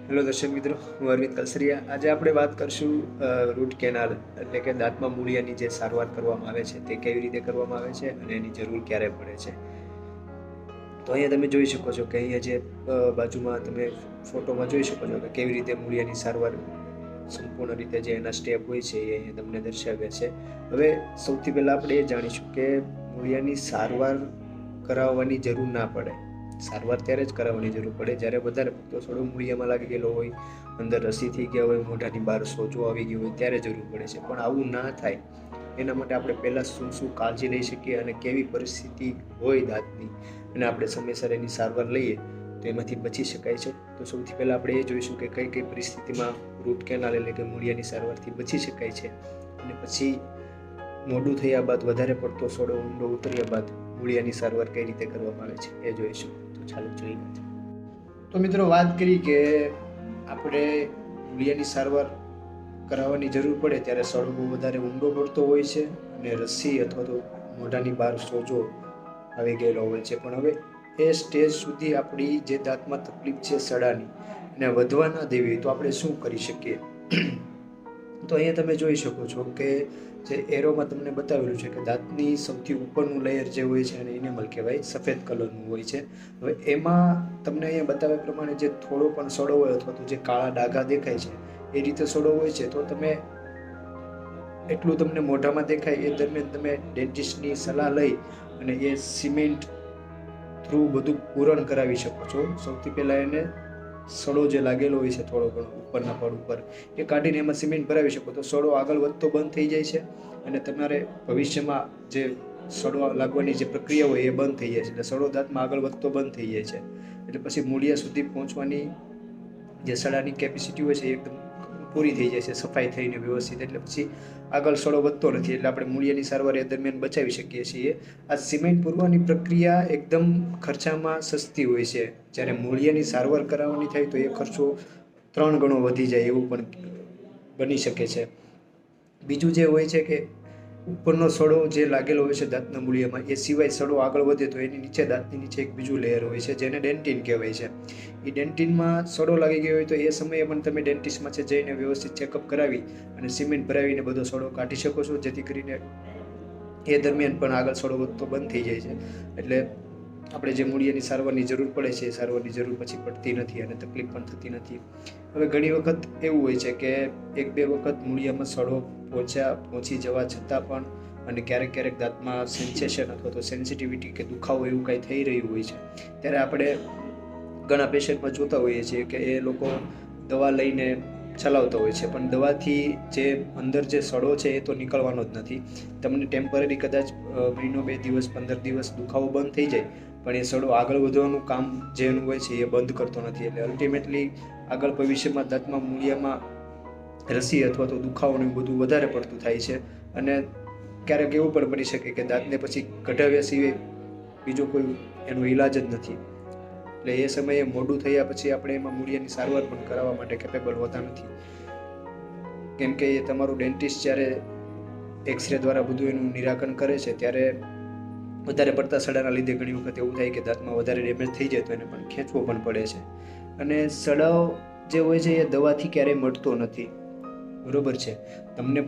Hello દર્શક મિત્રો, હું અરવિંદ કલસરિયા. આજે આપણે વાત કરશું રૂટ કેનાલ એટલે કે દાંતમાં મૂળિયાની જે સારવાર કરવામાં આવે છે તે કેવી રીતે કરવામાં આવે છે અને એની જરૂર ક્યારે પડે છે. તો અહીંયા તમે જોઈ શકો છો કે અહીંયા જે બાજુમાં તમે ફોટોમાં જોઈ શકો છો કે કેવી રીતે મૂળિયાની સારવાર સંપૂર્ણ રીતે જે એના સ્ટેપ હોય છે એ અહીંયા તમને દર્શાવ્યા છે. હવે સૌથી પહેલાં આપણે એ જાણીશું કે મૂળિયાની સારવાર કરાવવાની જરૂર ના પડે. સારવાર ત્યારે જ કરાવવાની જરૂર પડે જ્યારે વધારે પડતો સડો મૂળિયામાં લાગી ગયેલો હોય, અંદર રસી થઈ ગયા હોય, મોઢાની બહાર સોજો આવી ગયો હોય ત્યારે જરૂર પડે છે. પણ આવું ના થાય એના માટે આપણે પહેલાં શું કાળજી લઈ શકીએ અને કેવી પરિસ્થિતિ હોય દાંતની અને આપણે સમયસર એની સારવાર લઈએ તો એમાંથી બચી શકાય છે. તો સૌથી પહેલાં આપણે એ જોઈશું કે કઈ કઈ પરિસ્થિતિમાં રૂટ કેનાલ એટલે કે મૂળિયાની સારવારથી બચી શકાય છે અને પછી મોડું થયા બાદ વધારે પડતો સડો ઊંડો ઉતર્યા બાદ મૂળિયાની સારવાર કઈ રીતે કરવામાં આવે છે એ જોઈશું. તો ચાલો જોઈએ. તો મિત્રો વાત કરી કે આપણે મૂળિયાની સારવાર કરાવવાની જરૂર પડે ત્યારે સડો બહુ વધારે ઊંડો પડતો હોય છે અને રસી અથવા તો મોઢાની બહાર સોજો આવી ગયેલો હોય છે. પણ હવે એ સ્ટેજ સુધી આપણી જે દાંતમાં તકલીફ છે સડાની એને વધવા ના દેવી તો આપણે શું કરી શકીએ. તો અહીંયા તમે જોઈ શકો છો કે જે એરોમાં તમને બતાવેલું છે કે દાંતની સૌથી ઉપરનું લેયર જે હોય છે એને ઇનેમલ કહેવાય, સફેદ કલરનું હોય છે. હવે એમાં તમને અહીંયા બતાવ્યા પ્રમાણે જે થોડો પણ સડો હોય અથવા તો જે કાળા ડાઘા દેખાય છે એ રીતે સડો હોય છે તો તમે એટલું તમને મોઢામાં દેખાય એ દરમિયાન તમે ડેન્ટિસ્ટની સલાહ લઈ અને એ સિમેન્ટ થ્રુ બધું પૂરણ કરાવી શકો છો. સૌથી પહેલાં એને સડો જે લાગેલો હોય છે થોડો ઘણો ઉપરના પડ ઉપર એ કાઢીને એમાં સિમેન્ટ ભરાવી શકો તો સડો આગળ વધતો બંધ થઈ જાય છે અને તમારે ભવિષ્યમાં જે સડો લાગવાની જે પ્રક્રિયા હોય એ બંધ થઈ જાય છે. એટલે સડો દાંતમાં આગળ વધતો બંધ થઈ જાય છે. એટલે પછી મૂળિયા સુધી પહોંચવાની જે સડાની કેપેસિટી હોય છે એ એકદમ પૂરી થઈ જાય છે સફાઈ થઈને વ્યવસ્થિત. એટલે પછી આગળ સડો વધતો નથી એટલે આપણે મૂળિયાની સારવાર એ દરમિયાન બચાવી શકીએ છીએ. આ સિમેન્ટ પૂરવાની પ્રક્રિયા એકદમ ખર્ચામાં સસ્તી હોય છે. જ્યારે મૂળિયાની સારવાર કરાવવાની થાય તો એ ખર્ચો 3 ગણો વધી જાય એવું પણ બની શકે છે. બીજું જે હોય છે કે ઉપરનો સડો જે લાગેલો હોય છે દાંતના મૂળિયામાં એ સિવાય સડો આગળ વધે તો એની નીચે દાંતની નીચે એક બીજું લેયર હોય છે જેને ડેન્ટિન કહેવાય છે. એ ડેન્ટિનમાં સડો લાગી ગયો હોય તો એ સમયે પણ તમે ડેન્ટિસ્ટમાં જઈને વ્યવસ્થિત ચેકઅપ કરાવી અને સિમેન્ટ ભરાવીને બધો સડો કાઢી શકો છો જેથી કરીને એ દરમિયાન પણ આગળ સડો વધતો બંધ થઈ જાય છે. એટલે આપણે જે મૂળિયાની સારવારની જરૂર પડે છે એ સારવારની જરૂર પછી પડતી નથી અને તકલીફ પણ થતી નથી. હવે ઘણી વખત એવું હોય છે કે 1-2 વખત મૂળિયામાં સડો પહોંચી જવા છતાં પણ અને ક્યારેક દાંતમાં સેન્સેશન અથવા તો સેન્સિટિવિટી કે દુખાવો એવું કાંઈ થઈ રહ્યું હોય છે ત્યારે આપણે ઘણા પેશન્ટમાં જોતા હોઈએ છીએ કે એ લોકો દવા લઈને ચલાવતા હોય છે પણ દવાથી જે અંદર જે સડો છે એ તો નીકળવાનો જ નથી. તમને ટેમ્પરરી કદાચ મહિનો 2 દિવસ 15 દિવસ દુખાવો બંધ થઈ જાય પણ એ સડો આગળ વધવાનું કામ જેનું હોય છે એ બંધ કરતો નથી. એટલે અલ્ટિમેટલી આગળ ભવિષ્યમાં દાંતમાં મૂળિયામાં રસી અથવા તો દુખાવાનું બધું વધારે પડતું થાય છે અને ક્યારેક એવું પણ બની શકે કે દાંતને પછી કઢાવ્યા સિવાય બીજો કોઈ એનો ઈલાજ જ નથી. એટલે એ સમયે મોડું થયા પછી આપણે એમાં મૂળિયાની સારવાર પણ કરાવવા માટે કેપેબલ હોતા નથી. કેમ કે એ તમારું ડેન્ટિસ્ટ જ્યારે એક્સરે દ્વારા બધું એનું નિરાકરણ કરે છે ત્યારે વધારે પડતા સડાના લીધે ઘણી વખત એવું થાય કે દાંતમાં વધારે ડેમેજ થઈ જાય તો એને પણ ખેંચવો પણ પડે છે. અને સડાઓ જે હોય છે એ દવાથી ક્યારેય મટતો નથી. બરોબર છે, તમને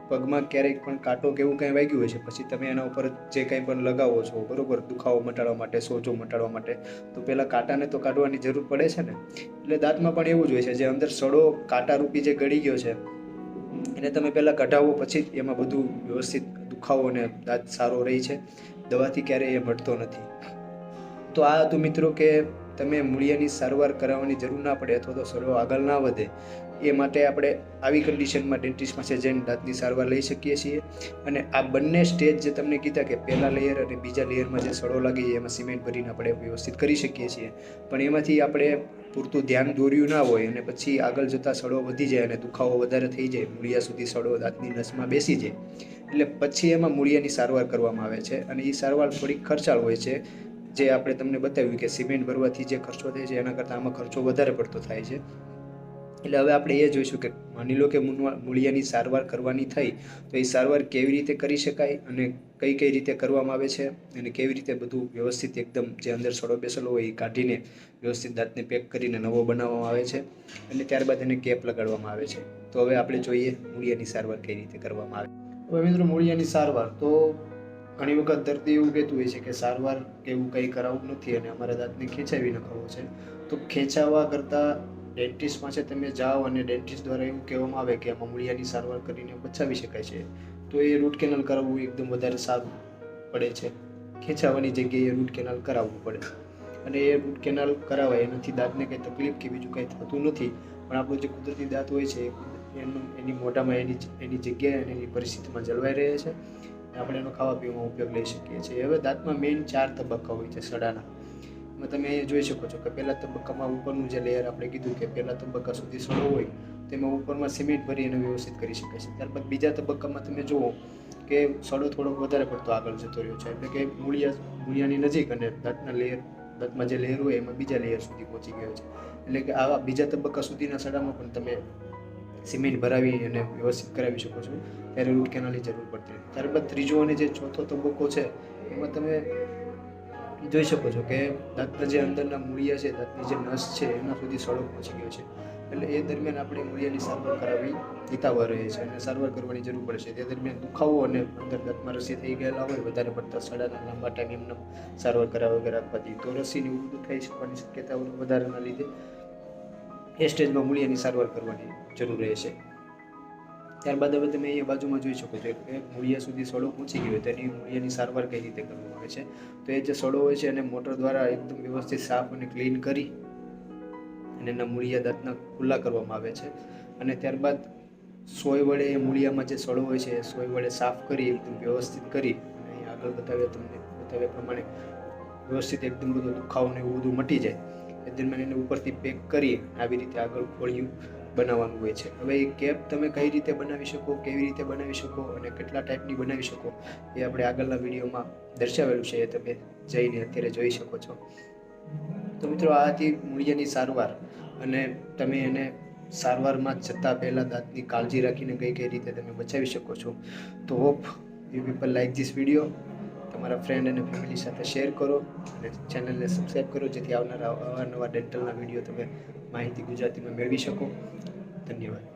પગમાં ક્યારેક પણ કાંટો કે એવું કંઈ વાગ્યું હોય છે પછી તમે એના ઉપર જે કંઈ પણ લગાવો છો બરોબર દુખાવો મટાડવા માટે, સોજો મટાડવા માટે, તો પહેલાં કાંટાને તો કાઢવાની જરૂર પડે છે ને. એટલે દાંતમાં પણ એવું જ હોય છે, જે અંદર સડો કાંટારૂપી જે ગળી ગયો છે એને તમે પહેલાં કઢાવો પછી જ એમાં બધું વ્યવસ્થિત દુખાવો અને દાંત સારો રહે છે. દવાથી ક્યારેય એ મટતો નથી. તો આ હતું મિત્રો કે તમે મૂળિયાની સારવાર કરાવવાની જરૂર ના પડે અથવા તો સડો આગળ ના વધે એ માટે આપણે આવી કન્ડિશનમાં ડેન્ટિસ્ટ પાસે જઈને દાંતની સારવાર લઈ શકીએ છીએ. અને આ બંને સ્ટેજ જે તમને કીધા કે પહેલા લેયર અને બીજા લેયરમાં જે સડો લાગી જાય એમાં સિમેન્ટ ભરીને આપણે વ્યવસ્થિત કરી શકીએ છીએ. પણ એમાંથી આપણે પૂરતું ધ્યાન દોર્યું ના હોય અને પછી આગળ જતાં સડો વધી જાય અને દુખાવો વધારે થઈ જાય, મૂળિયા સુધી સડો દાંતની નસમાં બેસી જાય એટલે પછી એમાં મૂળિયાની સારવાર કરવામાં આવે છે. અને એ સારવાર થોડીક ખર્ચાળ હોય છે. જે આપણે તમને બતાવ્યું કે સિમેન્ટ ભરવાથી જે ખર્ચો થાય છે એના કરતાં આમાં ખર્ચો વધારે પડતો થાય છે. એટલે હવે આપણે એ જોઈશું કે માની લો કે મૂળિયાની સારવાર કરવાની થઈ તો એ સારવાર કેવી રીતે કરી શકાય અને કઈ કઈ રીતે કરવામાં આવે છે અને કેવી રીતે બધું વ્યવસ્થિત એકદમ જે અંદર સડો બેસેલો હોય એ કાઢીને વ્યવસ્થિત દાંતને પેક કરીને નવો બનાવવામાં આવે છે અને ત્યારબાદ એને કેપ લગાડવામાં આવે છે. તો હવે આપણે જોઈએ મૂળિયાની સારવાર કઈ રીતે કરવામાં આવે. હવે મિત્રો મૂળિયાની સારવાર તો ઘણી વખત દર્દી એવું કહેતું હોય છે કે સારવાર કે એવું કંઈ કરાવવું નથી અને અમારા દાંતને ખેંચાવી નખાવો છે. તો ખેંચાવવા કરતાં ડેન્ટિસ્ટ પાસે તમે જાઓ અને ડેન્ટિસ્ટ દ્વારા એવું કહેવામાં આવે કે આમાં મૂળિયાની સારવાર કરીને બચાવી શકાય છે તો એ રૂટ કેનાલ કરાવવું એકદમ વધારે સારું પડે છે. ખેંચાવાની જગ્યાએ રૂટ કેનાલ કરાવવું પડે અને એ રૂટ કેનાલ કરાવાય એનાથી દાંતને કંઈ તકલીફ કે બીજું કંઈ થતું નથી, પણ આપણો જે કુદરતી દાંત હોય છે એની મોઢામાં એની જગ્યાએ અને એની પરિસ્થિતિમાં જળવાઈ રહે છે. આપણે એનો ખાવા પીવામાં ઉપયોગ લઈ શકીએ છીએ. હવે દાંતમાં મેઇન 4 તબક્કા હોય છે સડાના. એમાં તમે અહીંયા જોઈ શકો છો કે પહેલા તબક્કામાં ઉપરનું જે લેયર આપણે કીધું કે પહેલા તબક્કા સુધી સડો હોય તેમાં ઉપરમાં સિમેન્ટ ભરી અને વ્યવસ્થિત કરી શકાય છે. ત્યારબાદ બીજા તબક્કામાં તમે જુઓ કે સડો થોડોક વધારે પડતો આગળ જતો રહ્યો છે, એટલે કે મૂળિયાની નજીક અને દાંતમાં જે લેયર હોય એમાં બીજા લેયર સુધી પહોંચી ગયો છે. એટલે કે આવા બીજા તબક્કા સુધીના સડામાં પણ તમે સિમેન્ટ ભરાવી અને વ્યવસ્થિત કરાવી શકો છો, ત્યારે રૂટ કેનાલની જરૂર પડતી નથી. ત્યારબાદ ત્રીજો અને જે ચોથો તબક્કો છે એમાં તમે જોઈ શકો છો કે દાંતના જે અંદરના મૂળિયા છે, દાંતની જે નસ છે એના સુધી સડો પહોંચી ગયો છે. એટલે એ દરમિયાન આપણે મૂળિયાની સારવાર કરાવવી હિતાવહ રહે છે અને સારવાર કરવાની જરૂર પડે છે. તે દરમિયાન દુખાવો અને અંદર દાંતમાં રસી થઈ ગયેલા હોય વધારે પડતા સડાના લાંબા ટાઈમ એમને સારવાર કરાવ્યા વગર રાખવાથી તો રસીની ઉડું થઈ શકવાની શક્યતાઓ વધારેના લીધે એ સ્ટેજમાં મૂળિયાની સારવાર કરવાની જરૂર રહે છે. ત્યારબાદ હવે તમે અહીંયા બાજુમાં જોઈ શકો છો કે મૂળિયા સુધી સડો પહોંચી ગયો તો એની મૂળિયાની સારવાર કઈ રીતે કરવામાં આવે છે. તો એ જે સડો હોય છે એને મોટર દ્વારા એકદમ વ્યવસ્થિત સાફ અને ક્લીન કરી અને એના મૂળિયા દાંતના ખુલ્લા કરવામાં આવે છે અને ત્યારબાદ સોય વડે એ મૂળિયામાં જે સડો હોય છે એ સોય વડે સાફ કરી એકદમ વ્યવસ્થિત કરી અને અહીંયા આગળ બતાવ્યા પ્રમાણે વ્યવસ્થિત એકદમ બધો દુખાવો ને એવું બધું મટી જાય એ દરમિયાન એને ઉપરથી પેક કરી આવી રીતે આગળ ખોળિયું બનાવવાનું હોય છે. હવે એ કેપ તમે કઈ રીતે બનાવી શકો, કેવી રીતે બનાવી શકો અને કેટલા ટાઈપની બનાવી શકો એ આપણે આગળના વિડીયોમાં દર્શાવેલું છે, એ તમે જઈને અત્યારે જોઈ શકો છો. તો મિત્રો આ હતી મૂળિયાની સારવાર અને તમે એને સારવારમાં જતાં પહેલાં દાંતની કાળજી રાખીને કઈ રીતે તમે બચાવી શકો છો. તો hope you people like this video. તમારા ફ્રેન્ડ અને ફેમિલી સાથે શેર કરો અને ચેનલને સબસ્ક્રાઈબ કરો જેથી આવનારા અવારનવાર ડેન્ટલના વિડીયો તમે માહિતી ગુજરાતીમાં મેળવી શકો. ધન્યવાદ.